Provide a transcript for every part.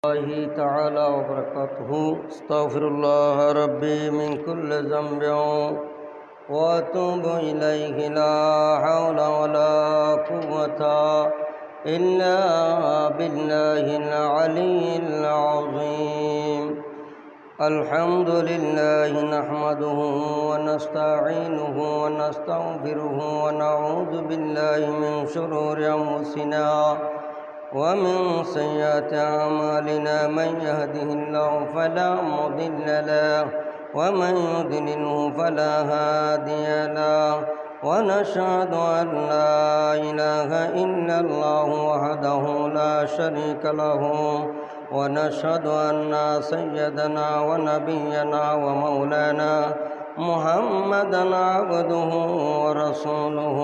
الله تعالى وبركاته استغفر الله ربي من كل ذنب واتوب إليه لا حول ولا قوة إلا بالله العلي العظيم الحمد لله نحمده ونستعينه ونستغفره ونعوذ بالله من شرور أنفسنا ومن سيئات أعمالنا من يهده الله فلا مضل له ومن يضلله فلا هادي له ونشهد أن لا إله إلا الله وحده لا شريك له ونشهد أن سيدنا ونبينا ومولانا محمدا عبده ورسوله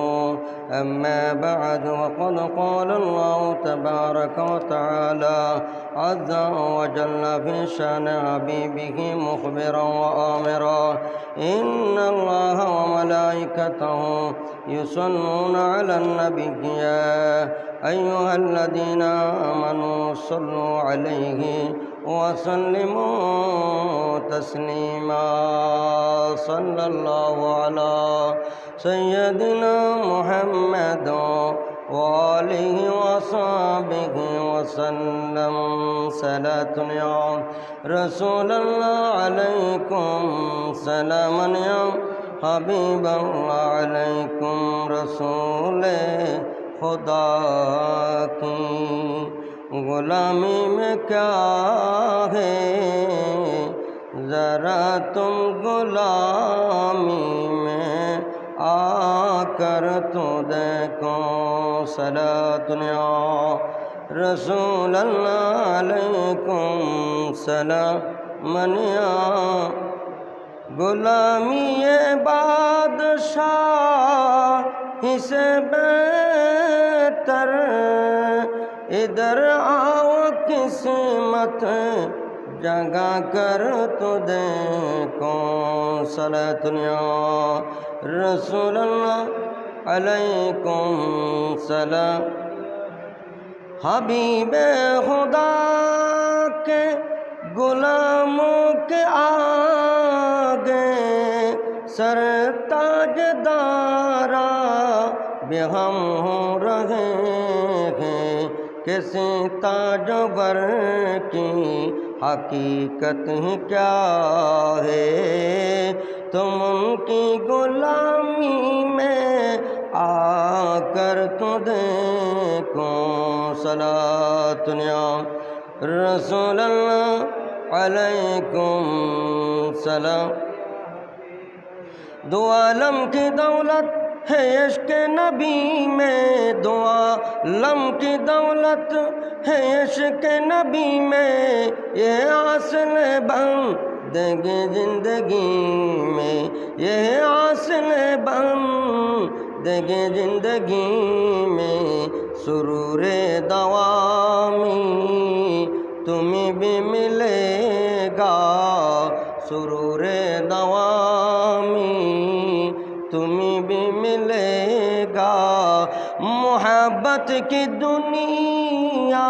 أما بعد وقد قال الله تبارك وتعالى عز وجل في شأن حبيبه مخبرا وآمرا إن الله وملائكته يصلون على النبي يا أيها الذين آمنوا صلوا عليه وسلموا تسليما صلى الله على سيدنا محمد وآله وصحبه وسلم صلاة يا رسول الله عليكم سلاما يا حبيب الله عليكم رسول खुदा की गुलामी में क्या है ज़रा तुम गुलामी में आकर तो देखो सलातुन्या रसूल अल्लाह अलैकुम सलाम मनिया गुलामी बादशाह इसे बेहतर इधर आओ किस्मत जगा कर तो देखो सलातुन्या रसूलल्लाह अलैकुम सलाम हबीबे खुदा के गुलामों के आगे सर ताजदारा बेहम हो रहे हैं किसी ताजबर की हकीकत ही क्या है तुम उनकी गुलामी में आकर तो देखो सलातुन्या रसूलल्लाह अलैकुम सलाम दो आलम की दौलत है इश्क नबी में दो आलम की दौलत है इश्क नबी में ये हासिल बंदगी जिंदगी में ये हासिल बंदगी जिंदगी में सुरूरे दवामी तुम्हें भी मिलेगा सुरूरे दवामी तुम्हें भी मिलेगा मोहब्बत की दुनिया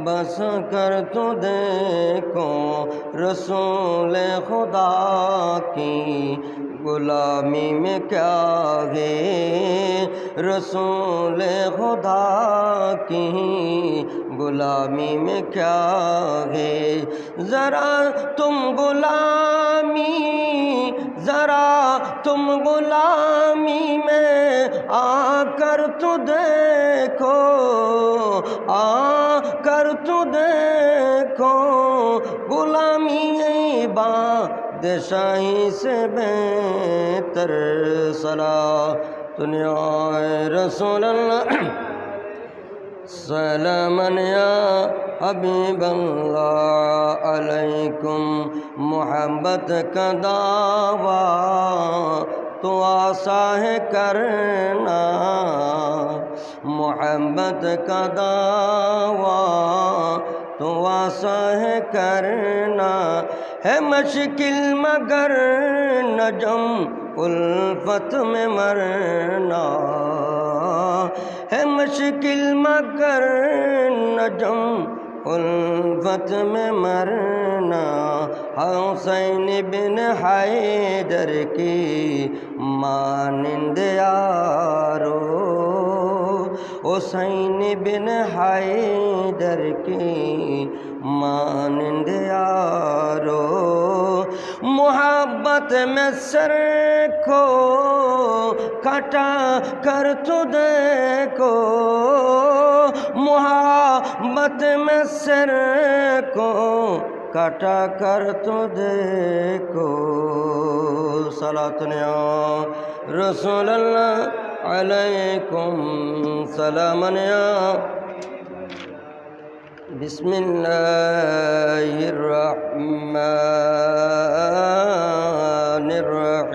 बस कर तो देखो रसूल खुदा की गुलामी में क्या है रसूल खुदा की गुलामी में क्या है ज़रा तुम गुलामी में आकर तो देखो गुलामी बादशाही से बेहतर सलातुन्या रसूलल्लाह सलामन या हबीबल्लाह अलैकुम मोहब्बत का दावा तो आसा है करना मोहब्बत का दावा तो आसा है करना है मुश्किल मगर नजम उल्फत में मरना है मुश्किल मगर नजम उल्फत में मरना, हुसैन बिन हैदर की मानिंद यारो, हुसैन बिन हैदर की मानिंद यारो। मोहब्बत में सर को कटा कर तो देखो, मोहब्बत में सर को कटा कर तो देखो। सलातन या रसूल अल्लाह अलैकुम सलामन या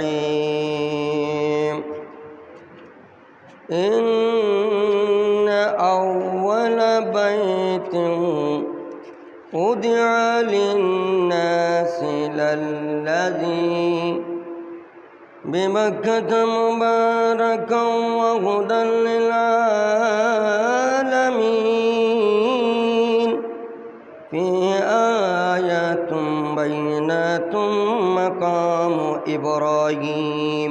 बिस्मिल्लाहिर्रहमानिर्रहीम। इन अव्वल बैतिन उदिअ लिन्नासि लल्लज़ी बिमक्कत मुबारकन व हुदन लिल्आलमीन। फीहि आयतुन बैयिनतुन मक़ामु इब्राहीम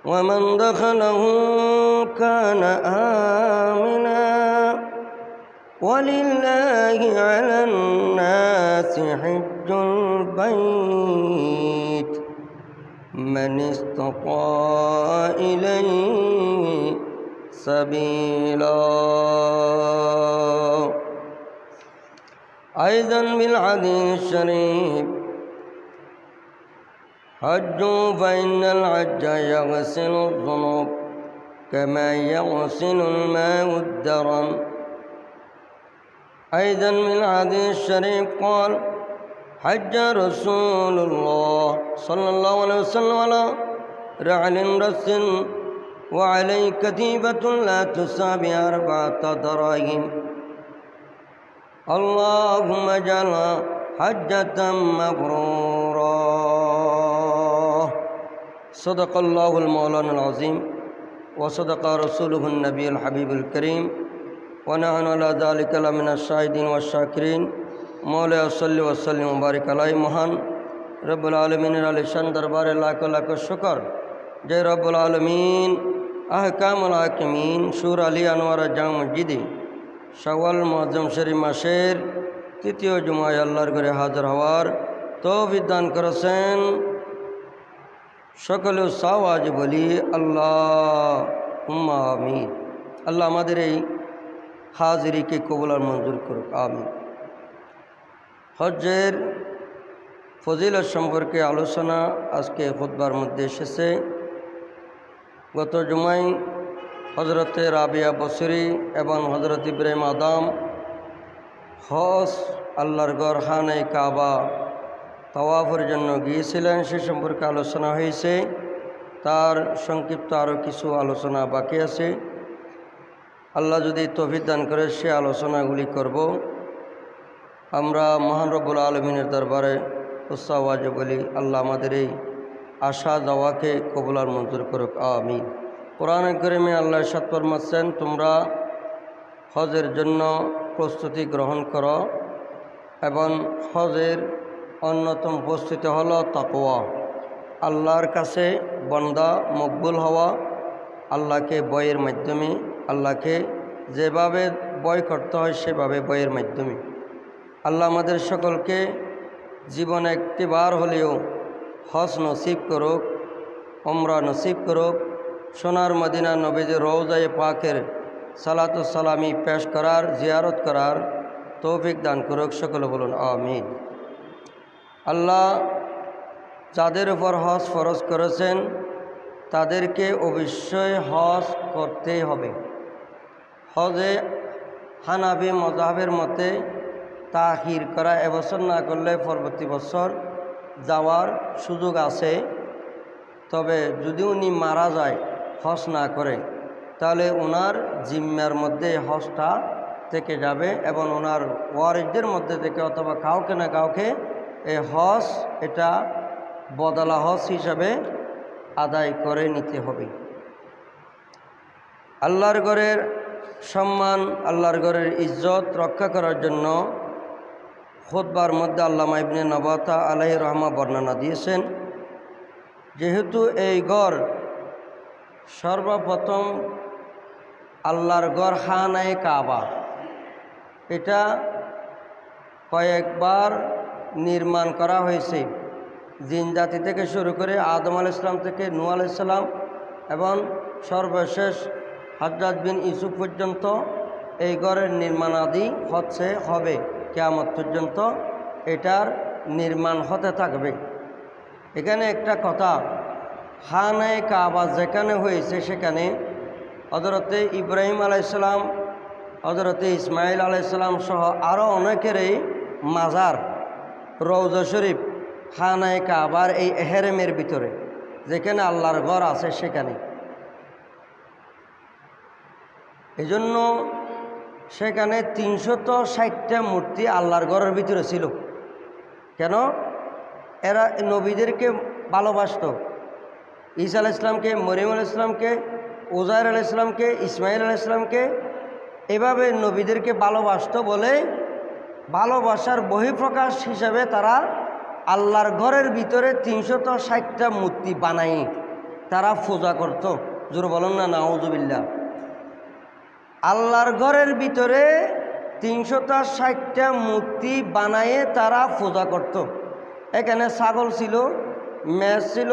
वमन दखलहु कान आमिना वलिल्लाहि अलन नासि हिज्जुल बैत मन इस्तता इलैहि सबीला। अयज़न बिल हदीस शरीफ हज्जु फ़इन्नल हज्ज यग़सिलु ज़ुनूब कमा यग़सिलुल माउ अद-दरम। अयज़न बिल हदीस शरीफ क़ाल हज्ज रसूलुल्लाह सल्लल्लाहु अलैहि वसल्लम अला रअलिन रस्सिन व अलैहि कतीबतुन ला तुसाबि अर्बअता दराहिम। अल्लाहुम्मा जअल हज्जतम मब्रूरा। सदक़ल्लाहुल मौलानुल अज़ीम व सदक़ रसूलुहुन नबियुल हबीबुल करीम व नहनु अला ज़ालिका लमिनश शाहिदीन व शाकिरीन। मौला सल्लि व सल्लिम व बारिक अलैहि। महान रब्बुल आलमीনের আলিশান দরবারে লাখো লাখো শুকর যে রব্বুল আলমিন আহকামুল হাকিমিন সুর আলী আনোয়ারা জামে মসজিদে শাওয়াল মুআজ্জম শরীফ মাসের তৃতীয় জুমায় আল্লাহর ঘরে হাজির হওয়ার তৌফিক দান করেছেন। সকলে সাওয়াজ বলি আল্লাহুম্মা আমিন। আল্লাহ আমাদের এই হাজিরিকে কবুল আর মঞ্জুর করুক, আমিন। হজ্জের ফজিলত সম্পর্কে আলোচনা আজকে খুতবার মধ্যে এসেছে। গত জুমায় হজরতে রাবিয়া বসরি এবং হজরত ইব্রাহিম আদম হজ আল্লাহর ঘর খানে কাবা তাওয়াফের জন্য গিয়েছিলেন, সে সম্পর্কে আলোচনা হয়েছে। তার সংক্ষিপ্ত আরও কিছু আলোচনা বাকি আছে। আল্লাহ যদি তৌফিক দান করে সে আলোচনাগুলি করব। আমরা মহান রব্বুল আলমিনের দরবারে উচ্চাওয়াজে বলি আল্লাহ আমাদের এই আশা যাওয়াকে কবুল আর মঞ্জুর করুক, আমিন। কোরআনে কারিমে আল্লাহ ইরশাদ ফরমাচ্ছেন, তোমরা হজের জন্য প্রস্তুতি গ্রহণ করো এবং হজের অন্যতম প্রস্তুতি হলো তাকওয়া, আল্লাহর কাছে বন্দা মকবুল হওয়া, আল্লাহকে বয়ের মাধ্যমে, আল্লাহকে যেভাবে বয় করতে হয় সেভাবে বয়ের মাধ্যমে। আল্লাহ আমাদের সকলকে জীবনে একটিবার হলেও হজ নসিব করুক, উমরা নসিব করুক, সোনার মদিনা নবীজির রওজায়ে পাকের সালাতু সালামি পেশ করার, জিয়ারত করার তৌফিক দান করুক। সকলে বলুন আমিন। আল্লাহ যাদের উপর হজ ফরজ করেছেন তাদেরকে অবশ্যই হজ করতেই হবে। হজে হানাফি মাযহাবের মতে তাখির করা, এবছর না করলে পরবর্তী বছর যাওয়ার সুযোগ আছে। তবে যদি উনি মারা যায় হজ না করে তাহলে ওনার জিম্মার মধ্যে হজটা থেকে যাবে এবং ওনার ওয়ারিসদের মধ্যে থেকে অথবা কাউকে না কাউকে এই হজ এটা বদলা হজ হিসাবে আদায় করে নিতে হবে। আল্লাহর ঘরের সম্মান, আল্লাহর ঘরের ইজ্জত রক্ষা করার জন্য খুতবার মধ্যে আল্লামা ইবনে নবাতা আলাইহি রহমা বর্ণনা দিয়েছেন। যেহেতু এই ঘর সর্বপ্রথম আল্লাহর ঘর খানায়ে কাবা, এটা কয়েকবার নির্মাণ করা হয়েছে। জিন জাতি থেকে শুরু করে আদম আলাইহিস সালাম থেকে নূহ আলাইহিস সালাম এবং সর্বশেষ হযরত বিন ইউসুফ পর্যন্ত এই ঘরের নির্মাণাদি হবে কিয়ামত পর্যন্ত এটার নির্মাণ হতে থাকবে। এখানে একটা কথা, খানায়ে কাবা যেখানে হয়েছে সেখানে হযরতে ইব্রাহিম আলাইহিস সালাম, হযরতে ইসমাইল আলাইহিস সালাম সহ আরও অনেকেরই মাজার রওজা শরীফ খানায়ে কাবার এই এহেরেমের ভিতরে যেখানে আল্লাহর ঘর আছে সেখানে। এজন্য সেখানে 360টা মূর্তি আল্লাহর ঘরের ভিতরে ছিল। কেন? এরা নবীদেরকে ভালোবাসত। ঈসা আলাইহিস সালামকে, মরিয়ম আলাইহিস সালামকে, উজাইর আলাইহিস সালামকে, ইসমাইল আলাইহিস সালামকে, এভাবে নবীদেরকে ভালোবাসত বলে ভালোবাসার বহিঃপ্রকাশ হিসাবে তারা আল্লাহর ঘরের ভিতরে 360টা মূর্তি বানাই তারা পূজা করত। জোর বলেন না নাউজুবিল্লাহ। আল্লাহর ঘরের ভিতরে 360টা মূর্তি বানায়ে তারা পূজা করত। এখানে ছাগল ছিল, মেষ ছিল,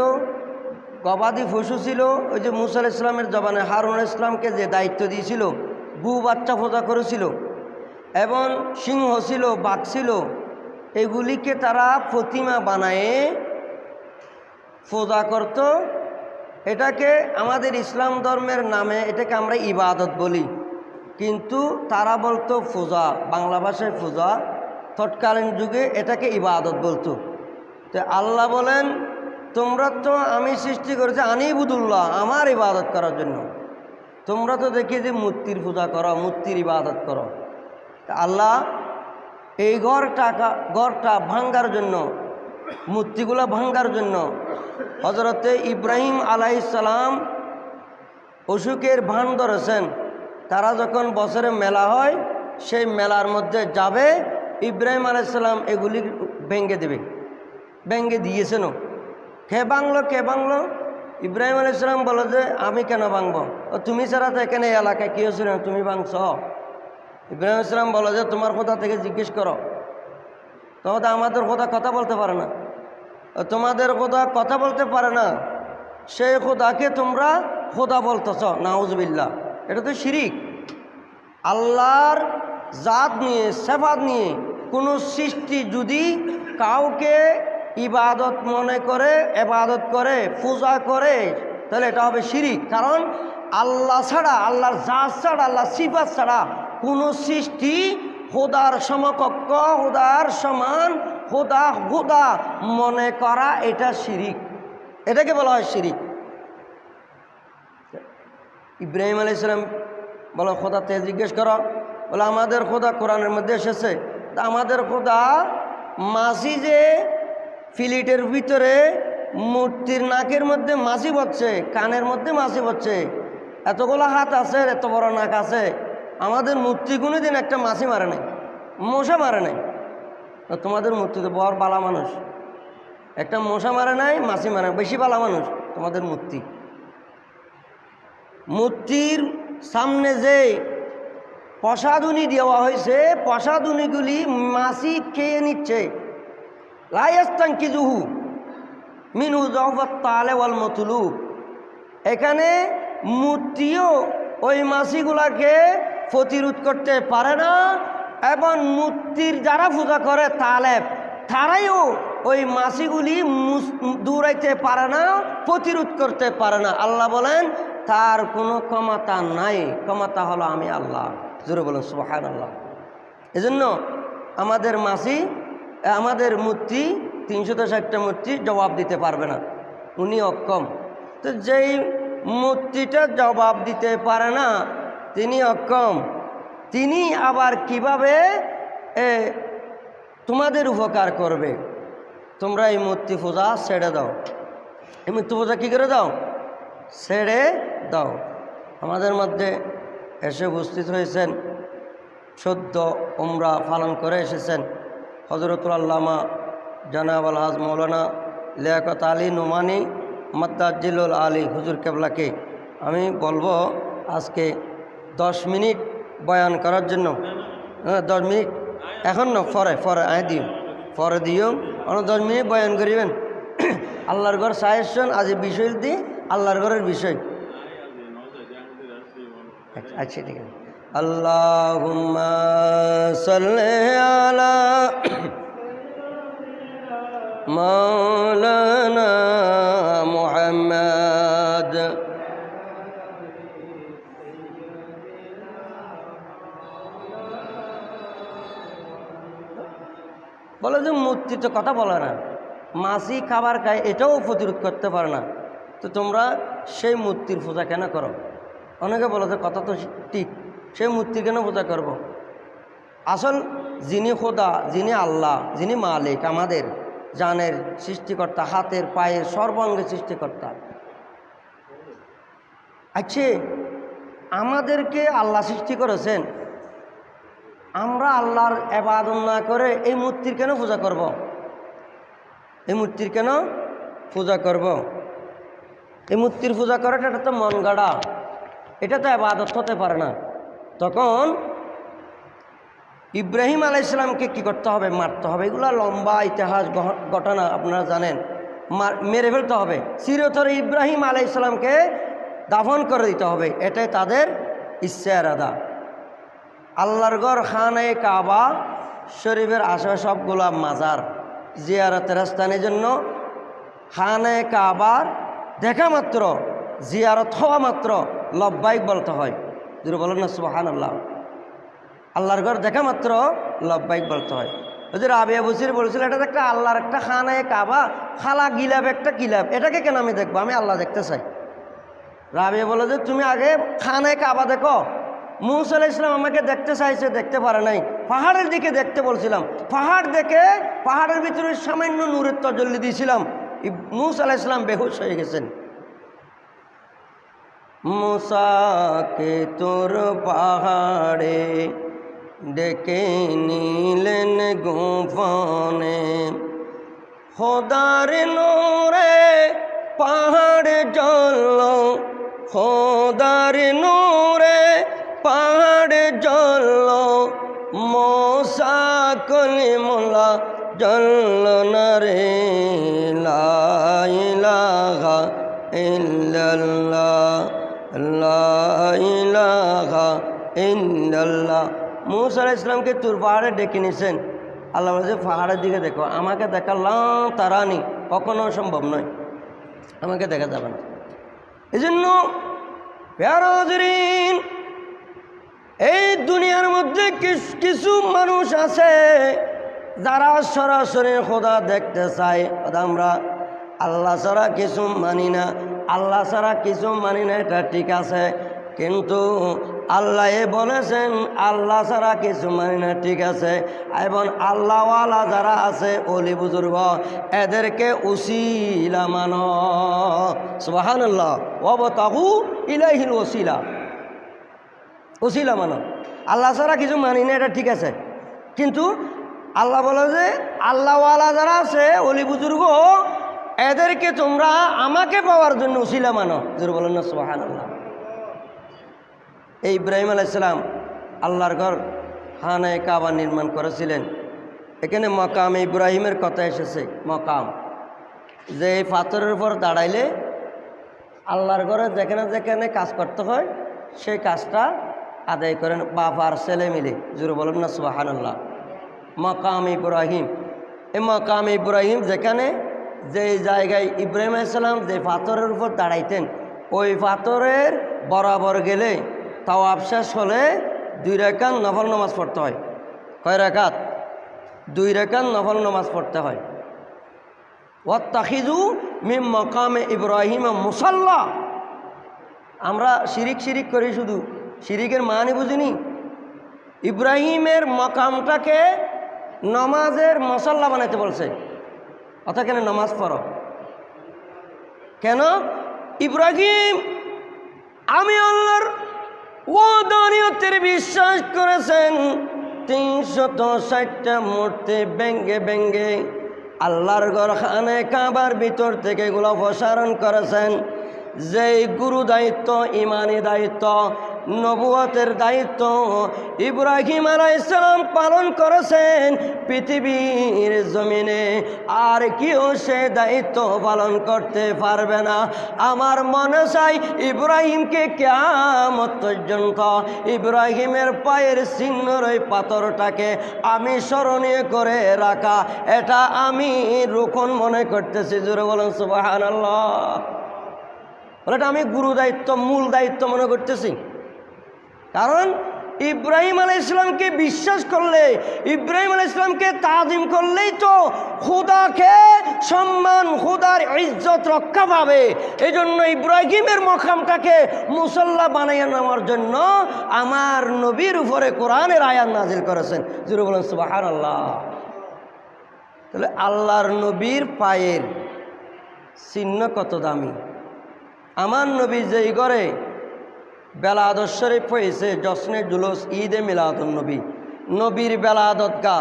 গবাদি পশু ছিল। ওই যে মুসা আলাইহিস সালামের জবানে হারুন আলাইহিস সালামকে যে দায়িত্ব দিয়েছিল, গু বাচ্চা পূজা করেছিল, এবং সিংহ ছিল, বাঘ ছিল, এগুলিকে তারা প্রতিমা বানায়ে পূজা করত। এটাকে আমাদের ইসলাম ধর্মের নামে এটাকে আমরা ইবাদত বলি, কিন্তু তারা বলতো পূজা, বাংলা ভাষায় পূজা। তৎকালীন যুগে এটাকে ইবাদত বলতো। তো আল্লাহ বলেন, তোমরা তো আমি সৃষ্টি করেছি আনিবুদুল্লাহ, আমার ইবাদত করার জন্য। তোমরা তো দেখি যে মূর্তির পূজা করো, মূর্তির ইবাদত করো। আল্লাহ এই ঘরটা ভাঙ্গার জন্য, মূর্তিগুলো ভাঙ্গার জন্য হযরতে ইব্রাহিম আলাইহিস সালাম অসুখের ভান ধরেছেন। তারা যখন বছরে মেলা হয় সেই মেলার মধ্যে যাবে, ইব্রাহিম আলাইহিস সালাম এগুলি ভেঙ্গে দেবে, ভেঙ্গে দিয়েছেনও। কে ভাঙলো? ইব্রাহিম আলাইহিস সালাম বলে যে আমি কেন ভাঙবো, তুমি ছাড়া তো এখানে এলাকায় কেউ ছিল না, তুমি ভাঙছ। ইব্রাহিম আলাইহিস সালাম বলে যে তোমার খোদা থেকে জিজ্ঞেস করো। তোমাদের আমাদের খোদা কথা বলতে পারে না, তোমাদের খোদা কথা বলতে পারে না, সেই খোদাকে তোমরা খোদা বলতেছ। নাউজুবিল্লাহ, এটা তো শিরিক। আল্লাহর জাত নিয়ে, সিফাত নিয়ে কোনো সৃষ্টি যদি কাউকে ইবাদত মনে করে, ইবাদত করে, পূজা করে, তাহলে এটা হবে শিরিক। কারণ আল্লাহ ছাড়া, আল্লাহর জাত ছাড়া, আল্লাহর সিফাত ছাড়া কোনো সৃষ্টি খোদার সমকক্ষ, খোদার সমান, খোদা মনে করা এটা শিরিক। এটাকে বলা হয় শিরিক। ইব্রাহিম আলাইহিস সালাম বলো খোদাতে জিজ্ঞেস করো। বলে আমাদের খোদা কোরআনের মধ্যে এসেছে, তা আমাদের খোদা মাছি যে ফিলিটের ভিতরে মূর্তির নাকের মধ্যে মাছি বচ্ছে, কানের মধ্যে মাছি বচ্ছে, এতগুলো হাত আছে, এত বড় নাক আছে, আমাদের মূর্তি কোনো দিন একটা মাছি মারে নাই, মশা মারে নাই। তোমাদের মূর্তি তো বড় বালা মানুষ, একটা মশা মারে নাই, মাছি মারে, বেশি বালা মানুষ তোমাদের মূর্তি। মূর্তির সামনে যে প্রসাদুনি দেওয়া হয়েছে, প্রসাদুনিগুলি মাছি খেয়ে নিচ্ছে। লায়াস্তানকিজুহু মিনহু যাওফাত তালে ওয়াল মতলুব। এখানে মূর্তিও ওই মাছিগুলাকে প্রতিরোধ করতে পারে না, এবং মূর্তির যারা পূজা করে তালেব, তারাইও ওই মাছিগুলি দৌড়াইতে পারে না, প্রতিরোধ করতে পারে না। আল্লাহ বলেন তার কোনো ক্ষমতা নাই, ক্ষমতা হলো আমি আল্লাহ। জোরে বলেন সুবহানাল্লাহ। এজন্য আমাদের মাছি, আমাদের মূর্তি 360টা মূর্তি জবাব দিতে পারবে না, উনি অক্ষম। তো যেই মূর্তিটা জবাব দিতে পারে না, তিনি অক্ষম, তিনি আবার কিভাবে তোমাদের উপকার করবে? তোমরা এই মূর্তি পূজা ছেড়ে দাও। এই মূর্তি পূজা কী করে দাও? ছেড়ে দাও। আমাদের মধ্যে এসে উপস্থিত হয়েছেন, সদ্য উমরা পালন করে এসেছেন হজরতুল আল্লামা জনাব আলহাজ মৌলানা লিয়াকত আলী নোমানি মাদ্দাজিলুল আলী হুজুর কেবলাকে আমি বলবো আজকে 10 মিনিট বয়ান করার জন্য। 10 মিনিট এখন না, পরে দিও, পরে দিও, 10 মিনিট বয়ান করিবেন। আল্লাহর ঘর সাহেশন আজ বিষয় দিয়ে আল্লাহর ঘরের বিষয়। আচ্ছা ঠিক আছে। আল্লাহুম্মা সাল্লি আলা মাওলানা মুহাম্মদ। বলে যে মূর্তি তো কথা বলে না, মাছি খাবার খায়, এটাও প্রতিরোধ করতে পারে না, তো তোমরা সেই মূর্তির পূজা কেন করো? অনেকে বলে যে কথা তো ঠিক, সেই মূর্তি কেন পূজা করব? আসল যিনি খোদা, যিনি আল্লাহ, যিনি মালিক, আমাদের জানের সৃষ্টিকর্তা, হাতের পায়ের সর্বাঙ্গের সৃষ্টিকর্তা। আচ্ছা, আমাদেরকে আল্লাহ সৃষ্টি করেছেন, আমরা আল্লাহর ইবাদত না করে এই মূর্তির কেন পূজা করব? এই মূর্তির কেন পূজা করব? এই মূর্তির পূজা করাটা এটা তো মন গাড়া, এটা তো ইবাদত হতে পারে না। তখন ইব্রাহিম আলাইহিস সালামকে কী করতে হবে? মারতে হবে। এগুলো লম্বা ইতিহাস ঘটনা, আপনারা জানেন। মেরে ফেলতে হবে, চিরতরে ইব্রাহিম আলাইহিস সালামকে দাফন করে দিতে হবে, এটাই তাদের ইচ্ছা এরাদা। আল্লাহর ঘর খানায়ে কাবা শরীফের আশেপাশে সবগুলা মাজার, জিয়ারতের স্থানের জন্য খানায়ে কাবার দেখা মাত্র, জিয়ারত হওয়া মাত্র লব্বাইক বলতে হয়। যদি বলেন না সুবহানাল্লাহ। আল্লাহর ঘর দেখা মাত্র লব্বাইক বলতে হয়। ওই যে রাবিয়া বসির বলেছিল, এটা একটা আল্লাহর একটা খানায়ে কাবা, খালা গিলাপ একটা গিলাপ, এটাকে কেন আমি দেখবো? আমি আল্লাহ দেখতে চাই। রাবিয়া বলে যে তুমি আগে খানায়ে কাবা দেখো। মুসা আলাইহিস সালাম আমাকে দেখতে চাইছে, দেখতে পারে নাই, পাহাড়ের দিকে দেখতে বলছিলাম, পাহাড় দেখে পাহাড়ের ভিতরে সামান্য নূরের তজল্লি দিয়েছিলাম, মুসা আলাইহিস সালাম বেহুশ হয়ে গেছেন। মুসাকে তোর পাহাড়ে ডেকে নিলেন গোপনে, খোদার নূরে পাহাড় জ্বলল, খোদার নূরে পাহাড় জ্বলল, মুসা কলিমুল্লাহ জ্বলল না রে, লা ইলাহা ইল্লাল্লাহ, লা ইলাহা ইল্লাল্লাহ। মুসা আলাইহিস সালামকে তুর পাহাড়ে ডেকে নিয়েছেন। আল্লাহ বলেছে পাহাড়ের দিকে দেখো, আমাকে দেখালাম তারানি, কখনো সম্ভব নয়, আমাকে দেখা যাবে না। এই জন্য প্যারাজরিন, এই দুনিয়ার মধ্যে কিছু মানুষ আছে যারা সরাসরি খোদা দেখতে চায়। আমরা আল্লাহ ছাড়া কিছু মানি না, আল্লাহ ছাড়া কিছু মানি না, এটা ঠিক আছে, কিন্তু আল্লাহ বলেছেন আল্লাহ ছাড়া কিছু মানি না, ঠিক আছে। এবং আল্লাহওয়ালা যারা আছে, অলি বুজুর্গ, এদেরকে উসিলা মানো। সুবহানাল্লাহ। ওয়াবতাগু ইলাইহিল ওসিলা, উসিলা মানো। আল্লাহ ছাড়া কিছু মানি না, এটা ঠিক আছে, কিন্তু আল্লাহ বলে যে আল্লাহওয়ালা যারা আছে, অলি বুজুর্গ, এদেরকে তোমরা আমাকে পাওয়ার জন্য উসিলা মানো। জোরে বলেন না সুবহানাল্লাহ। এই ইব্রাহিম আলাইহিস সালাম আল্লাহর ঘর খানায়ে কাবা নির্মাণ করেছিলেন। এখানে মকামে ইব্রাহিমের কথা এসেছে, মকাম, যে এই পাথরের উপর দাঁড়াইলে আল্লাহর ঘরে যেখানে যেখানে কাজ করতে হয় সেই কাজটা আদায় করেন বাপ আর ছেলে মিলে। জোরে বলেন না সুবহানাল্লাহ। মকাম ইব্রাহিম, এই মকাম ইব্রাহিম যেখানে, যে জায়গায় ইব্রাহিম আলাইহিস সালাম যে পাথরের উপর দাঁড়াইতেন, ওই পাথরের বরাবর গেলে তাওয়াফ শেষ হলে 2 রাকাত নফল নামাজ পড়তে হয়। কয় রাকাত? 2 রাকাত নফল নামাজ পড়তে হয়। ওয়াত্তাখিযু মিন মাকামে ইব্রাহিম মুসাল্লা। আমরা শিরিক করি, শুধু শিরিকের মানে বুঝিনি। ইব্রাহিমের মকামটাকে নমাজের মুসাল্লা বানাইতে বলছে, অর্থাৎ কেন নামাজ পড়ো। কেন? ইব্রাহিম আমি আল্লাহর ওয়াহদানিয়তের বিশ্বাস করেছেন। 360টা মূর্তি ব্যঙ্গে ব্যঙ্গে আল্লাহর ঘর খানে কাবার ভিতর থেকে এগুলো অপসারণ করেছেন। যেই গুরু দায়িত্ব, ইমানি দায়িত্ব, নবুয়তের দায়িত্ব ইব্রাহিম আলাইহিস সালাম পালন করেছেন পৃথিবীর জমিনে, আর কেউ সে দায়িত্ব পালন করতে পারবে না। আমার মনে চাই ইব্রাহিমকে কিয়ামত পর্যন্ত ইব্রাহিমের পায়ের চিহ্নর ওই পাথরটাকে আমি স্মরণীয় করে রাখা, এটা আমি রুকন মনে করতেছি। জোরে বলেন সুবহানাল্লাহ। এটা আমি গুরু দায়িত্ব, মূল দায়িত্ব মনে করতেছি। কারণ ইব্রাহিম আলাইহিস সালামকে বিশ্বাস করলে, ইব্রাহিম আলাইহিস সালামকে তাজিম করলেই তো খোদাকে সম্মান, খোদার ইজ্জত রক্ষা পাবে। এই জন্য ইব্রাহিমের মকামটাকে মুসল্লা বানাইয়া নেওয়ার জন্য আমার নবীর উপরে কোরআনের আয়াত নাজিল করেছেন। জোরে বলেন সুবহানাল্লাহ। তাহলে আল্লাহর নবীর পায়ের চিহ্ন কত দামি। আমার নবী যেই ঘরে বেলাদত শরীফ হয়েছে, জশ্নে জুলুস, ঈদে মিলাদুন নবী, নবীর বেলাদত গা,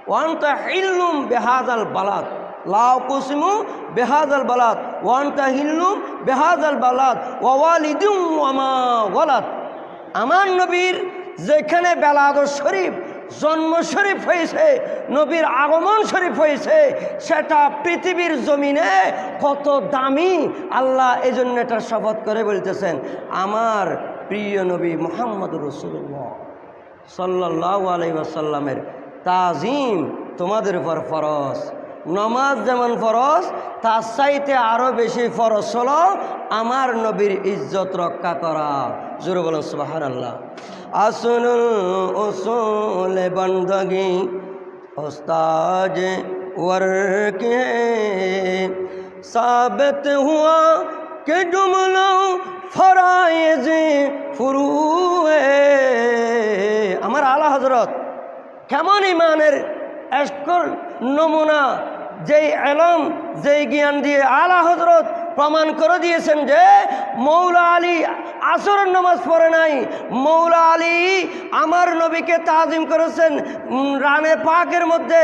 ওয়ান্তা হিল্লুম বেহাজাল বালাদ, লাউ কুসিমু বেহাজাল বালাদ, ওয়ান্তা হিল্লুম বেহাজাল বালাদ, ওয়ালিদুম ওয়ামা ওয়ালাদ। আমার নবীর যেখানে বেলাদত শরীফ, জন্ম শরীফ হয়েছে, নবীর আগমন শরীফ হয়েছে, সেটা পৃথিবীর জমিনে কত দামি। আল্লাহ এই জন্য এটা শপথ করে বলতেছেন, আমার প্রিয় নবী মুহাম্মদুর রাসূলুল্লাহ সাল্লাল্লাহু আলাইহি ওয়াসাল্লামের তাজিম তোমাদের উপর ফরজ। নমাজ যেমন ফরজ, তার চাইতে আরও বেশি ফরজ হলো আমার নবীর ইজ্জত রক্ষা করা। জোরে বলেন সুবহানাল্লাহ। আসলুল উসুল বন্দগি উস্তাদ वर्क है साबित हुआ कि जुमला फराइज फुरू है। আমার আলা হযরত কেমন ইমানের এসকল নমুনা, যেই এলম, যেই জ্ঞান দিয়ে আলা হযরত প্রমাণ করে দিয়েছেন যে মৌলা আলী আসরের নামাজ পড়ে নাই। মৌলা আলী আমার নবীকে তাজিম করেছেন, রানে পাকের মধ্যে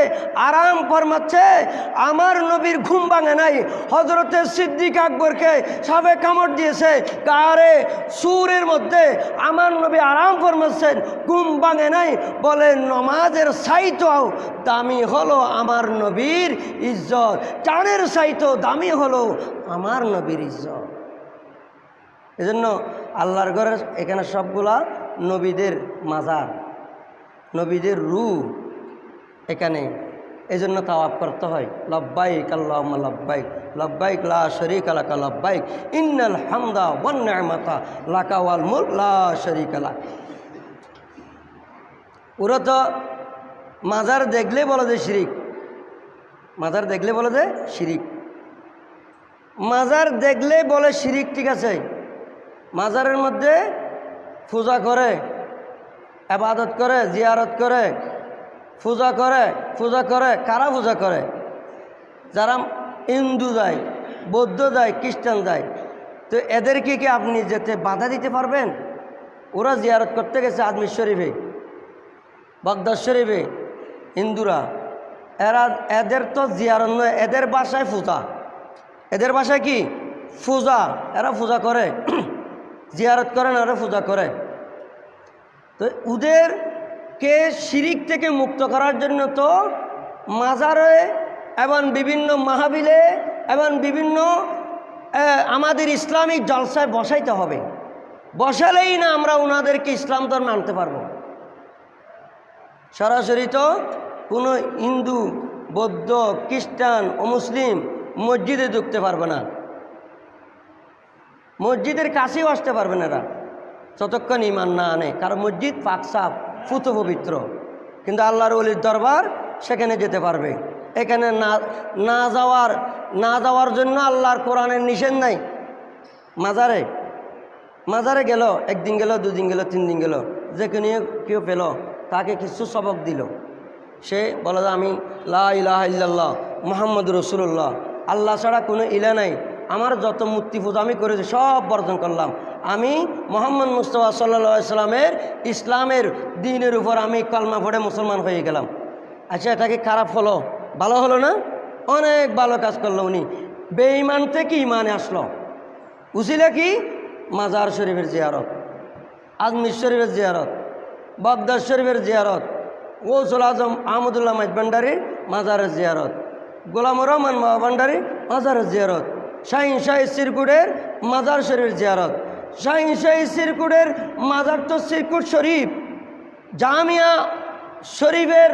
আরাম ফরমাচ্ছে, আমার নবীর ঘুম ভাঙে নাই। হযরতে সিদ্দিক আকবরকে সাবে কামড় দিয়েছে কারে সুরের মধ্যে, আমার নবী আরাম ফরমাচ্ছেন, ঘুম ভাঙে নাই। বলে নমাজের চাইতেও দামি হলো আমার নবীর ইজ্জত, টানের চাইতেও দামি হলো আমার নবীর ইজ্জত। এজন্য আল্লাহর ঘরের এখানে সবগুলা নবীদের মাজার, নবীদের রূহ এখানে, এজন্য তাওয়াফ করতে হয়। লব্বাইক আল্লাহুম্মা লব্বাইক, লব্বাইক লা শারীকা লাকা লব্বাইক, ইন্নাল হামদা ওয়ান নি'মাতা লাকা ওয়াল মুলক লা শারীকা লাক। ওরা তো মাজার দেখলে বলে যে শিরিক, মাজার দেখলে বলে যে শিরিক, মাজার দেখলে বলে শিরিক। ঠিক আছে, মাজারের মধ্যে পূজা করে, ইবাদত করে, জিয়ারত করে, পূজা করে, পূজা করে। কারা পূজা করে? যারা হিন্দু যায়, বৌদ্ধ যায়, খ্রিস্টান যায়। তো এদেরকে কি আপনি যেতে বাধা দিতে পারবেন? ওরা জিয়ারত করতে গেছে আজমির শরীফে, বাগদাদ শরীফে, হিন্দুরা। এদের তো জিয়ারত নয়, এদের বাসায় পূজা, এদের বাসায় কি পূজা, এরা পূজা করে, জিয়ারত করে না, এরা পূজা করে। তো ওদেরকে শিরিক থেকে মুক্ত করার জন্য তো মাজারে এবং বিভিন্ন মাহফিলে এবং বিভিন্ন আমাদের ইসলামিক জলসায় বসাইতে হবে। বসালেই না আমরা ওনাদেরকে ইসলাম ধর্মে আনতে পারবো। সরাসরি তো কোনো হিন্দু, বৌদ্ধ, খ্রিস্টান ও মুসলিম মসজিদে ঢুকতে পারবে না, মসজিদের কাছেও আসতে পারবে না এরা যতক্ষণ ইমান না আনে। কারণ মসজিদ পাক সাফ, ফুত পবিত্র, কিন্তু আল্লাহর ওলির দরবার সেখানে যেতে পারবে। এখানে না যাওয়ার জন্য আল্লাহর কোরআনের নিষেধ নাই। মাজারে গেল, একদিন গেল, দুদিন গেল, 3 দিন গেল, যেখানে কেউ পেল তাকে কিছু সবক দিল, সে বলে যে আমি লা ইলাহা ইল্লাল্লাহ মুহাম্মাদুর রাসূলুল্লাহ, আল্লাহ ছাড়া কোনো ইলা নাই, আমার যত মূর্তি পূজা আমি করেছি সব বর্জন করলাম, আমি মোহাম্মদ মুস্তাফা সাল্লাল্লাহু আলাইহি সাল্লামের ইসলামের দ্বীনের উপর আমি কলমা পড়ে মুসলমান হয়ে গেলাম। আচ্ছা, এটা কি খারাপ হলো? ভালো হলো না? অনেক ভালো কাজ করলো উনি। বেঈমান থেকে ইমানে আসলো। উসিলা কি? মাজার শরীফের জিয়ারত, আজমির শরীফের জিয়ারত, বাগদাদ শরীফের জিয়ারত, গৌসুল আজম আহমদুল্লাহ ভান্ডারীর মাজারের জিয়ারত, গোলামুর রহমান ভান্ডারী মাজারের জিয়ারত, শাহিন শাহী সিরকুটের মাজার শরীফের জিয়ারত। শাহিন শাহী সিরকুটের মাজার তো সিরকুট শরীফ, জামিয়া শরীফের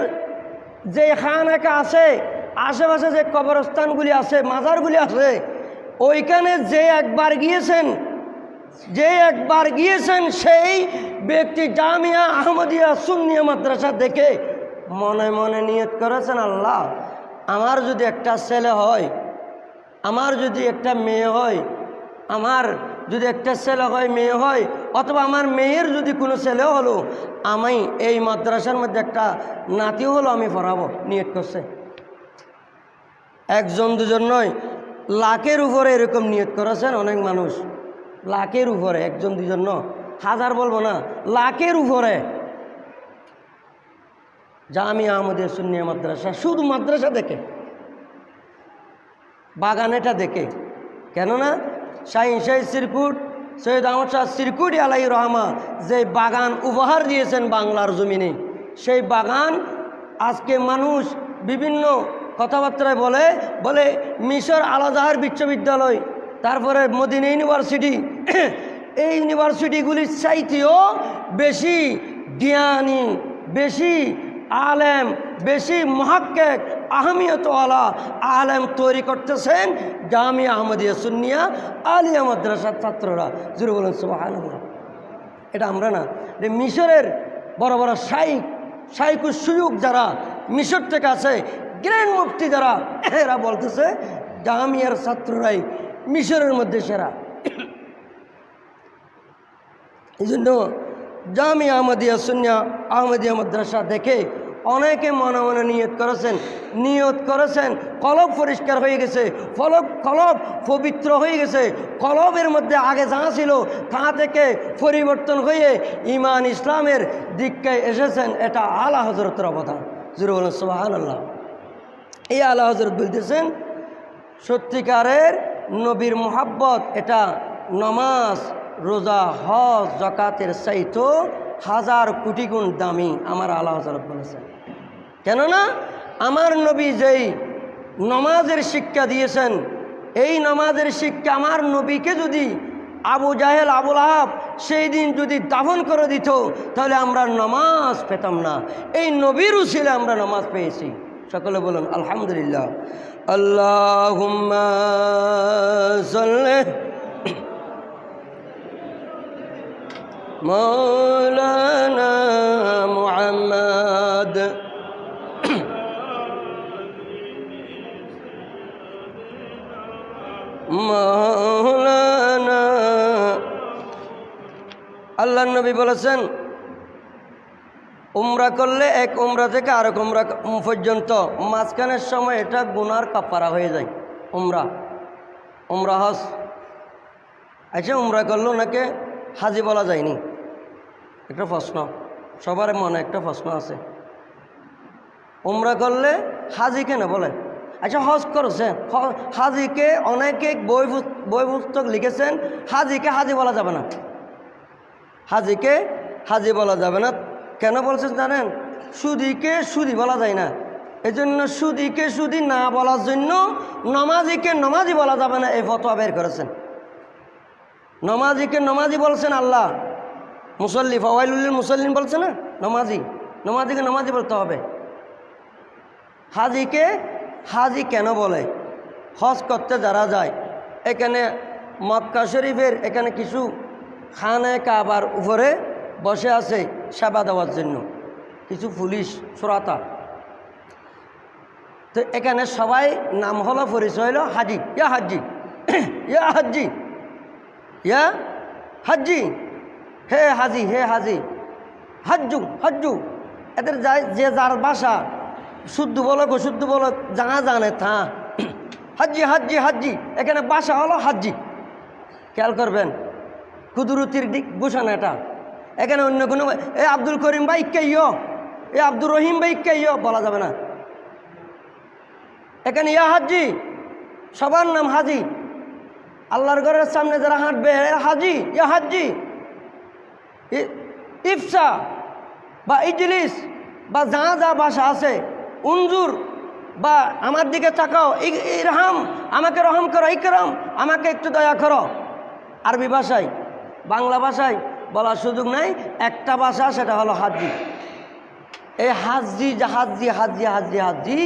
যে খানাকা আছে, আশেপাশে যে কবরস্থানগুলি আছে, মাজারগুলি আছে, ওইখানে যে একবার গিয়েছেন সেই ব্যক্তি জামিয়া আহমদিয়া সুন্নিয়া মাদ্রাসা দেখে মনে মনে নিয়ত করেছেন, আল্লাহ আমার যদি একটা ছেলে হয়, আমার যদি একটা মেয়ে হয়, আমার যদি একটা ছেলে হয় মেয়ে হয়, অথবা আমার মেয়ের যদি কোনো ছেলে হলো, আমি এই মাদ্রাসার মধ্যে একটা নাতিও হলো আমি পড়াবো। নিয়ত করছে। একজন দুজন নয়, লাখের উপরে এরকম নিয়ত করেছেন অনেক মানুষ। লাখের উপরে, একজন দুজন নয়, হাজার বলবো না, লাখের উপরে। জামিয়া আহমদিয়া সুন্নিয়া মাদ্রাসা, শুধু মাদ্রাসা দেখে, বাগানেটা দেখে। কেননা শাহিন শাহী সিরকুট সৈয়দ আহমদ শাহ সিরকুটি আলাইহির রহমা যে বাগান উপহার দিয়েছেন বাংলার জমিনে, সেই বাগান আজকে মানুষ বিভিন্ন কথাবার্তায় বলে মিশর আল আজহার বিশ্ববিদ্যালয়, তারপরে মদিনা ইউনিভার্সিটি, এই ইউনিভার্সিটিগুলির চাইতেও বেশি জ্ঞানী, বেশি আলেম, বেশি মুহাক্কিক, আহমিয়তওয়ালা আলেম তৈরি করতেছেন জামিয়া আহমদিয়া সুন্নিয়া আলিয়া মাদ্রাসার ছাত্ররা। জুড়ে বলেন সুবহানাল্লাহ। এটা আমরা না, এটা মিশরের বড় বড় শাইখুস শুয়ুখ যারা মিশর থেকে আছে, গ্র্যান্ড মুফতি যারা, এরা বলতেছে জামিয়ার ছাত্ররাই মিশরের মধ্যে সেরা। এই জন্য জামিয়া আহমদিয়া সুন্নিয়া আহমদিয়া মাদ্রাসা দেখে অনেকে মনে মনে নিয়ত করেছেন, কলব পরিষ্কার হয়ে গেছে, কলব পবিত্র হয়ে গেছে, কলবের মধ্যে আগে যা ছিল তা থেকে পরিবর্তন হয়ে ইমান ইসলামের দিককে এসেছেন। এটা আলা হজরতের অবদান। জুড়ে বলেন সুবহানাল্লাহ। এই আলা হজরত বলতেছেন সত্যিকারের নবীর মোহাব্বত এটা নমাজ, রোজা, হজ, যাকাতের চাইতো 1000 কোটি গুণ দামি। আমার আলা হজরত বলেছেন। কেননা আমার নবী যেই নমাজের শিক্ষা দিয়েছেন, এই নমাজের শিক্ষা আমার নবীকে যদি আবু জাহেল, আবুল আহাব সেই দিন যদি দাফন করে দিত, তাহলে আমরা নমাজ পেতাম না। এই নবীর উসিলে আমরা নমাজ পেয়েছি। সকলে বলুন আলহামদুলিল্লাহ। আল্লাহুম্মা সাল্লি মাওলানা মুহাম্মদ মাওলানা। আল্লাহর নবী বলেছেন উমরা করলে এক উমরা থেকে আরেক উমরা পর্যন্ত মাঝখানের সময় এটা গুনার কাফারা হয়ে যায়। উমরা হজ। আচ্ছা, উমরা করলো ওনাকে হাজি বলা যায়নি? একটা প্রশ্ন সবার মনে, একটা প্রশ্ন আছে। উমরা করলে হাজি কেন বলে? আচ্ছা, হজ করেছে, হাজিকে অনেকে বই পুস্তক লিখেছেন, হাজিকে হাজি বলা যাবে না। হাজিকে হাজি বলা যাবে না কেন বলছেন জানেন? সুদীকে সুদী বলা যায় না। এই জন্য সুদীকে সুদী না বলার জন্য নমাজিকে নমাজি বলা যাবে না, এই ফতোয়া বের করেছেন। নমাজিকে নমাজি বলছেন আল্লাহ, মুসল্লি ফাওয়াইলুল মুসল্লিন বলছে না, নমাজিকে নমাজি বলতে হবে। হাজিকে হাজি কেন বলে? হজ করতে যারা যায়, এখানে মক্কা শরীফের এখানে কিছু খানে কাবার উপরে বসে আছে সেবা দেওয়ার জন্য কিছু পুলিশ শ্রোতা। তো এখানে সবাই নাম হলো, পরিচয় হলো হাজি, ইয়া হাজি, ইয়া হাজি, ইয়া হাজি, হে হাজি, হে হাজি, হাজ্জু হাজ্জু। এদের যে যার ভাষা শুদ্ধ বলো অশুদ্ধ বলো যা জানে তা হাজি হাজি হাজি। এখানে ভাষা হলো হাজি। খেয়াল করবেন, কুদরতির দিক ঘোষণা এটা। এখানে অন্য কোনো এ আব্দুল করিম ভাই কে ইয়, এ আব্দুর রহিম ভাই কে ইয় বলা যাবে না। এখানে ইয়া হাজি, সবার নাম হাজি। আল্লাহর ঘরের সামনে যারা হাঁটবে হাজি, ইয়া হাজি। ইফসা বা ইজলিস বা যা যা ভাষা আছে, উনজুর বা আমার দিকে তাকাও, ইরহাম আমাকে রহম করো, ইকরাম আমাকে একটু দয়া করো। আরবি ভাষায়, বাংলা ভাষায় বলার সুযোগ নাই, একটা ভাষা, সেটা হলো হাজি। এই হাজি হাজি হাজি হাজি হাজি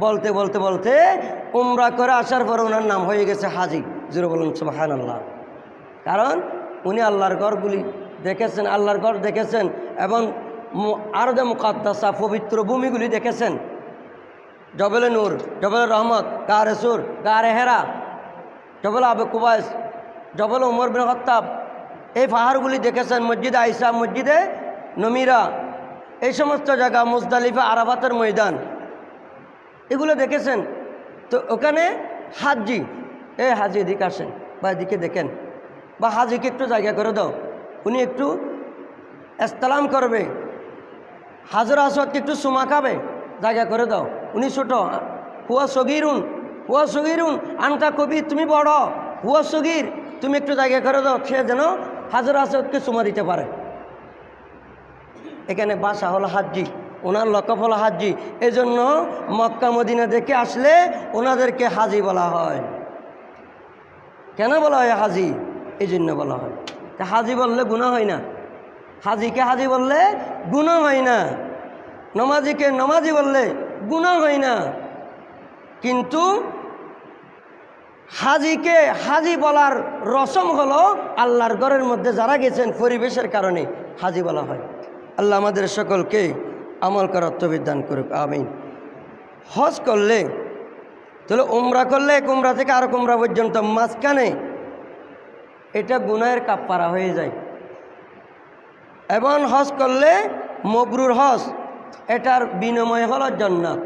বলতে বলতে বলতে উমরা করে আসার পর ওনার নাম হয়ে গেছে হাজি। জোরে বলুন সুবহানাল্লাহ। কারণ উনি আল্লাহর ঘরগুলি দেখেছেন, আল্লাহর ঘর দেখেছেন এবং আরদে মুকাদ্দাসা পবিত্র ভূমিগুলি দেখেছেন। জবলে নূর, জবলে রহমত, গারে সুর, গারে হেরা, জবল আবু কুবাইস, জবল উমর বিন খাত্তাব, এই পাহাড়গুলি দেখেছেন। মসজিদে আইসা, মসজিদে নমিরা, এই সমস্ত জায়গা, মুজদালিফা, আরাফাতের ময়দান, এগুলো দেখেছেন। তো ওখানে হাজি, এই হাজি এদিকে আসেন বা এদিকে দেখেন, বা হাজিকে একটু জায়গা করে দাও, উনি একটু ইস্তেলাম করবে। হাজর আসওয়াদকে একটু চুমা খাবে, জায়গা করে দাও, উনি ছোট। হুয়া সগিরুন, হুয়া সগিরুন আনতা কবি, তুমি বড়, হুয়া সগির, তুমি একটু জায়গা করে দাও, সে যেন হাজর আসওয়াদকে চুমা দিতে পারে। এখানে বাসা হলো হাজি, ওনার লকব হলো হাজি। এই জন্য মক্কা মদিনা দেখে আসলে ওনাদেরকে হাজি বলা হয়। কেন বলা হয় হাজি? এই জন্য বলা হয়। তা হাজি বললে গুনাহ হয় না, হাজিকে হাজি বললে গুনাহ হয় না, নমাজিকে নমাজি বললে গুনাহ হয় না। কিন্তু হাজিকে হাজি বলার রসম হলো আল্লাহর ঘরের মধ্যে যারা গেছেন পরিবেশের কারণে হাজি বলা হয়। আল্লাহ আমাদের সকলকে আমল করার তৌফিক দান করুক, আমিন। হজ করলে তাহলে উমরা করলে এক উমরা থেকে আরেক উমরা পর্যন্ত মাঝখানে এটা গুনাহের কাফারা হয়ে যায়। এবং হজ করলে মবরুর হজ, এটার বিনিময় হলো জান্নাত।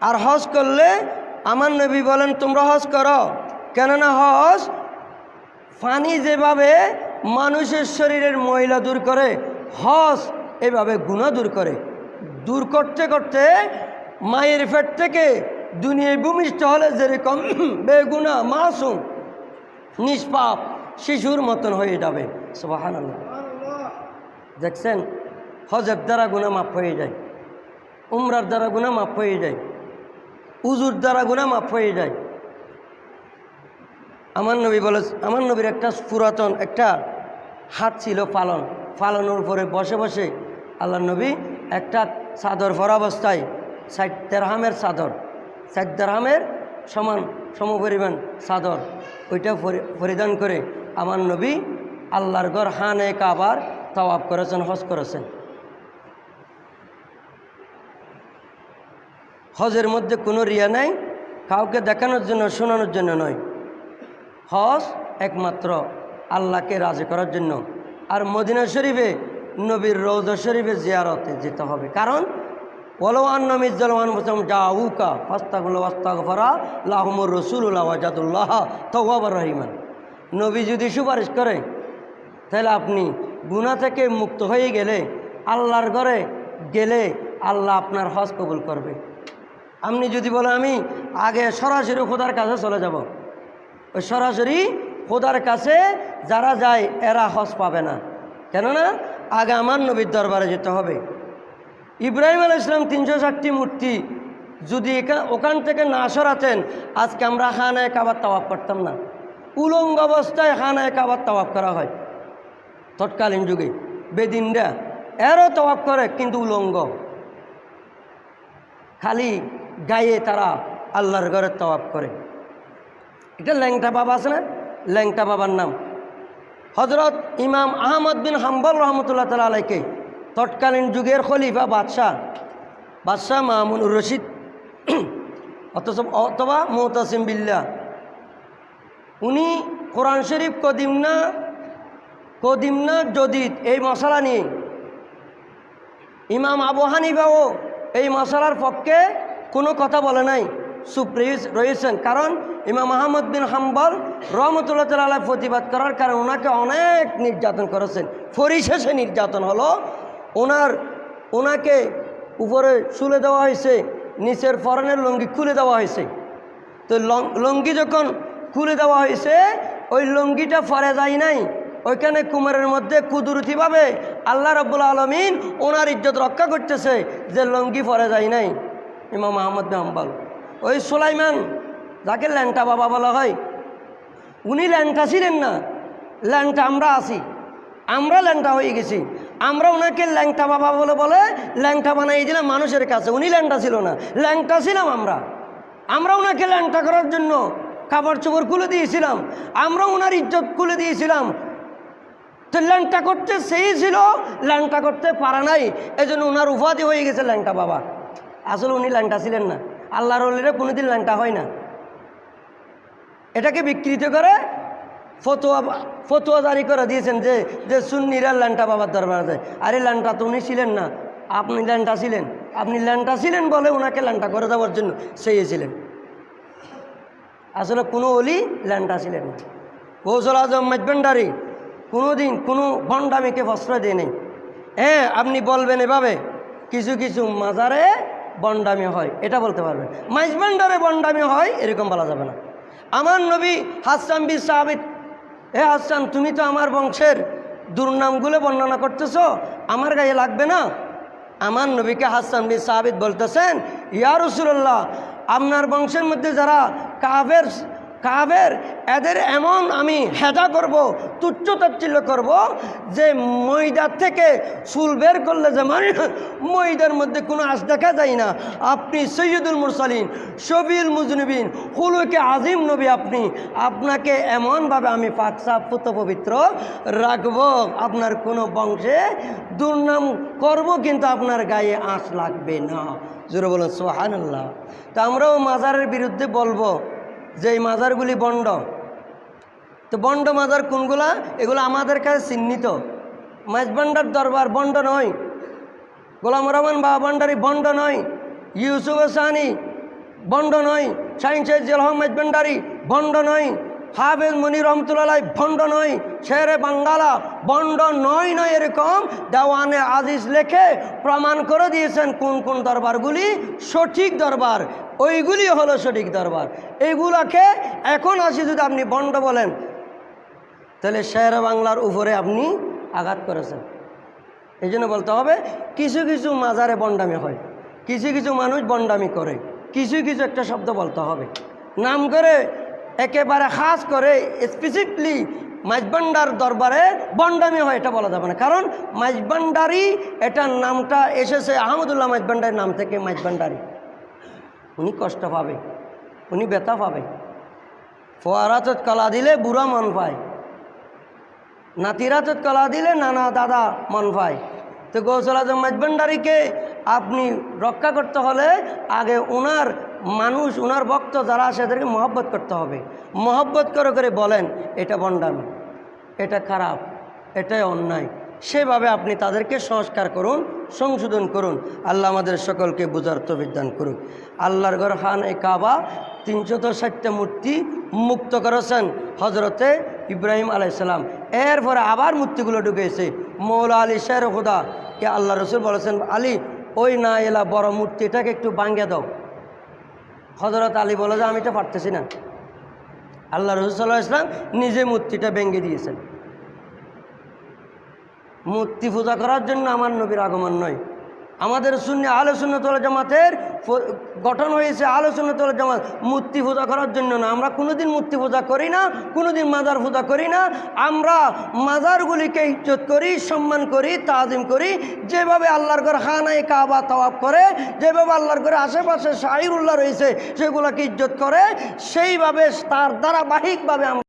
আর হজ করলে আমার নবী বলেন তোমরা হজ করো, কেননা হজ পানি যেভাবে মানুষের শরীরের ময়লা দূর করে, হজ এভাবে গুনাহ দূর করে। দূর করতে করতে মায়ের পেট থেকে দুনিয়ায় ভূমিষ্ঠ হলে যেরকম বেগুনা মাসুম নিষ্পাপ শিশুর মতন হয়ে যাবে। সুবহানাল্লাহ। দেখছেন, হজের দ্বারা গুনাহ মাফ হয়ে যায়, উমরার দ্বারা গুনাহ মাফ হয়ে যায়, উজুর দ্বারা গুনাহ মাফ হয়ে যায়। আমার নবী বলে, আমার নবীর একটা পুরাতন একটা হাত ছিল পালন, পালনের উপরে বসে বসে আল্লাহ নবী একটা চাদর ভরা অবস্থায় 60 দিরহামের চাদর, 60 দিরহামের সমপরিমাণ চাদর, ওইটা পরিধান করে আমার নবী আল্লাহর ঘর খানে কাবার তাওয়াফ করেছেন, হজ করেছেন। হজের মধ্যে কোনো রিয়া নাই, কাউকে দেখানোর জন্য শোনানোর জন্য নয়। হজ একমাত্র আল্লাহকে রাজি করার জন্য। আর মদিনা শরীফে নবীর রওজা শরীফে জিয়ারতে যেতে হবে। কারণ ওয়ালাওয়ান নমিজ্জালওয়ান মুসলিম জাউকা ফাস্তাগফিরু ওয়াস্তাগফারা লাহুমুর রাসূলুল্লাহ ওয়াজাদুল্লাহ তাওয়াবার রহিমান। নবী যদি সুপারিশ করে তাহলে আপনি গুনাহ থেকে মুক্ত হয়ে গেলে, আল্লাহর ঘরে গেলে আল্লাহ আপনার হজ কবুল করবে। আপনি যদি বলেন আমি আগে সরাসরি খোদার কাছে চলে যাব, ওই সরাসরি খোদার কাছে যারা যায় এরা হজ পাবে না। কেননা আগে আমার নবীর দরবারে যেতে হবে। ইব্রাহিম আলাইহিস সালাম 360টি মূর্তি যদি ওখান থেকে না সরাতেন, আজকে আমরা খানায়ে কাবার তাওয়াফ করতাম না। উলঙ্গ অবস্থায় খানায়ে কাবার তাওয়াফ করা হয় তৎকালীন যুগে। বেদিনরা এরও তাওয়াফ করে, কিন্তু উলঙ্গ, খালি গায়ে তারা আল্লাহর ঘরে তাওয়াফ করে। এটা ল্যাংটা বাবা আছে না, ল্যাংটা বাবার নাম হজরত ইমাম আহমদ বিন হাম্বল রহমতুল্লাহ তাআলা আলাইকে, তৎকালীন যুগের খলিফা বাদশাহ মামুনুর রশিদ অথবা মুতাসিম বিল্লাহ, উনি কোরআন শরীফ কদিম না জদিদ এই মশলা নিয়ে, ইমাম আবু হানিফাও এই মশলার পক্ষে কোনো কথা বলে নাই। চুপ রয়েছেন। কারণ ইমাম আহমদ বিন হাম্বল রহমতুল্লাহ তাআলা প্রতিবাদ করার কারণে ওনাকে অনেক নির্যাতন করেছেন। পরিশেষে নির্যাতন হলো ওনাকে উপরে শুলে দেওয়া হয়েছে, নিচের পরনের লুঙ্গি খুলে দেওয়া হয়েছে। তো লুঙ্গি যখন খুলে দেওয়া হয়েছে ওই লুঙ্গিটা পরে যায় নাই, ওইখানে কুমারের মধ্যে কুদরতিভাবে আল্লাহ রাব্বুল আলামিন ওনার ইজ্জত রক্ষা করতেছে যে লুঙ্গি পরে যায় নাই। ইমাম আহমদ বিন হাম্বল ওই সুলাইমান যাকে ল্যাংটা বাবা বলা হয়, উনি ল্যাংটা ছিলেন না, ল্যাংটা আমরা আছি, আমরা ল্যাংটা হয়ে গেছি। আমরা ওনাকে ল্যাংটা বাবা বলে ল্যাংটা বানাই দিলাম মানুষের কাছে। উনি ল্যাংটা ছিল না, ল্যাংটা ছিলাম আমরা ওনাকে ল্যাংটা করার জন্য কাপড় চোপড় খুলে দিয়েছিলাম, আমরা ওনার ইজ্জত খুলে দিয়েছিলাম। তো ল্যাংটা করতে সেই ছিল, ল্যাংটা করতে পারা নাই, এই জন্য ওনার উপাধি হয়ে গেছে ল্যাংটা বাবা। আসলে উনি ল্যাংটা ছিলেন না, আল্লাহর ওলিরা কোনোদিন ল্যাংটা হয় না। এটাকে বিকৃত করে ফতোয়া জারি করে দিয়েছেন যে সুন্নিরা ল্যাংটা বাবার দরবারে যায়। আরে ল্যাংটা তো উনি ছিলেন না, আপনি ল্যাংটা ছিলেন। আপনি ল্যাংটা ছিলেন বলে ওনাকে ল্যাংটা করে দেওয়ার জন্য চেয়েছিলেন। আসলে কোনো অলি ল্যাংটা ছিলেন না। গৌসুল আজম মাইজভান্ডারী কোনোদিন কোনো ভণ্ডামিকে প্রশ্রয় দেয় নেই। হ্যাঁ, আপনি বলবেন এভাবে কিছু কিছু মাজারে বন্ডামি হয়, এটা বলতে পারবেন। মাইজভান্ডারে বন্ডামি হয় এরকম বলা যাবে না। আমার নবী হাসান বিন সাবিত, হে হাসান, তুমি তো আমার বংশের দুর্নামগুলো বর্ণনা করতেছ, আমার গায়ে লাগবে না? আমার নবীকে হাসান বিন সাবিত বলতেছেন, ইয়া রাসূলুল্লাহ, আপনার বংশের মধ্যে যারা কাফের এদের এমন আমি হেদা করব, তুচ্ছ তাচ্ছিল্য করব যে ময়দার থেকে চুল বের করলে যেমন ময়দার মধ্যে কোনো আঁশ দেখা যায় না। আপনি সৈয়দুল মুরসালিন, শফিউল মুজনিবিন, খুলুকে আজিম নবী, আপনাকে এমনভাবে আমি পাক সাফ পুত পবিত্র রাখব, আপনার কোনো বংশে দুর্নাম করব কিন্তু আপনার গায়ে আঁশ লাগবে না। জোরে বলুন সুবহানাল্লাহ। তা আমরাও মাজারের বিরুদ্ধে বলবো যে এই মাজারগুলি বন্ড। তো বন্ড মাজার কোনগুলা? এগুলো আমাদের কাছে চিহ্নিত। মাইজভান্ডার দরবার বন্ড নয়, গোলাম রহমান বাবা ভান্ডারী বন্ড নয়, ইউসুফ সানি বন্ড নয়, শাহিন জিয়াউল হক মাইজভান্ডারী বন্ড নয়, হাফেজ মনির রহমতুল্লাহ ভণ্ড নয়, শেরে বাঙ্গালা বন্ড নয়। এরকম দেওয়ানে আজিজ লেখে প্রমাণ করে দিয়েছেন কোন কোন দরবারগুলি সঠিক দরবার, ওইগুলি হলো সঠিক দরবার। এইগুলাকে এখন আসি যদি আপনি বন্ড বলেন তাহলে শেরে বাংলার উপরে আপনি আঘাত করেছেন। এই জন্য বলতে হবে কিছু কিছু মাজারে বন্ডামি হয়, কিছু কিছু মানুষ বন্ডামি করে, কিছু কিছু একটা শব্দ বলতে হবে। নাম করে একেবারে খাস করে স্পেসিফিকলি মাইজভান্ডার দরবারে বন্ডামি হয় এটা বলা যাবে না। কারণ মাইজভান্ডারী এটার নামটা এসেছে আহমদুল্লাহ মাইজভান্ডারীর নাম থেকে। মাইজভান্ডারী উনি কষ্ট পাবে, উনি ব্যথা পাবে। ফোয়ারাতত কলা দিলে বুড়া মন পায়, নাতিরাতত কলা দিলে নানা দাদা মন পায়। তো গৌসুল আজম মাইজভান্ডারীকে আপনি রক্ষা করতে হলে আগে ওনার মানুষ, ওনার ভক্ত যারা আছে এদেরকে মহব্বত করতে হবে। মহব্বত করে করে বলেন এটা বন্ডামি, এটা খারাপ, এটাই অন্যায়, সেভাবে আপনি তাদেরকে সংস্কার করুন, সংশোধন করুন। আল্লাহ আমাদের সকলকে বুঝার তৌফিক দান করুন। আল্লাহর ঘর খান এ কাবা 360টা মূর্তি মুক্ত করেছেন হজরতে ইব্রাহিম আলাইহিস সালাম। এরপরে আবার মূর্তিগুলো ঢুকেছে। মৌলা আলী শের খুদা কে আল্লাহ রসুল বলেছেন, আলী ওই না এলা বড় মূর্তিটাকে একটু ভাঙিয়ে দাও। হজরত আলী বলে যে আমি তো পারতেছি না। আল্লাহ রসুল সাল্লাল্লাহু আলাইহি ওয়াসাল্লাম নিজে মূর্তিটা ভেঙে দিয়েছেন। মূর্তি পূজা করার জন্য আমার নবীর আগমন নয়। আমাদের সুন্নি আহলে সুন্নাত ওয়াল জামাতের গঠন হয়েছে আহলে সুন্নাত ওয়াল জামাত মূর্তি পূজা করার জন্য না। আমরা কোনোদিন মূর্তি পূজা করি না, কোনোদিন মাজার পূজা করি না। আমরা মাজারগুলিকে ইজ্জত করি, সম্মান করি, তাজিম করি। যেভাবে আল্লাহর ঘর খানায়ে কাবা তাওয়াফ করে, যেভাবে আল্লাহর ঘরে আশেপাশে শাইরুল্লাহ রয়েছে সেগুলোকে ইজ্জত করে, সেইভাবে তার ধারাবাহিকভাবে আমরা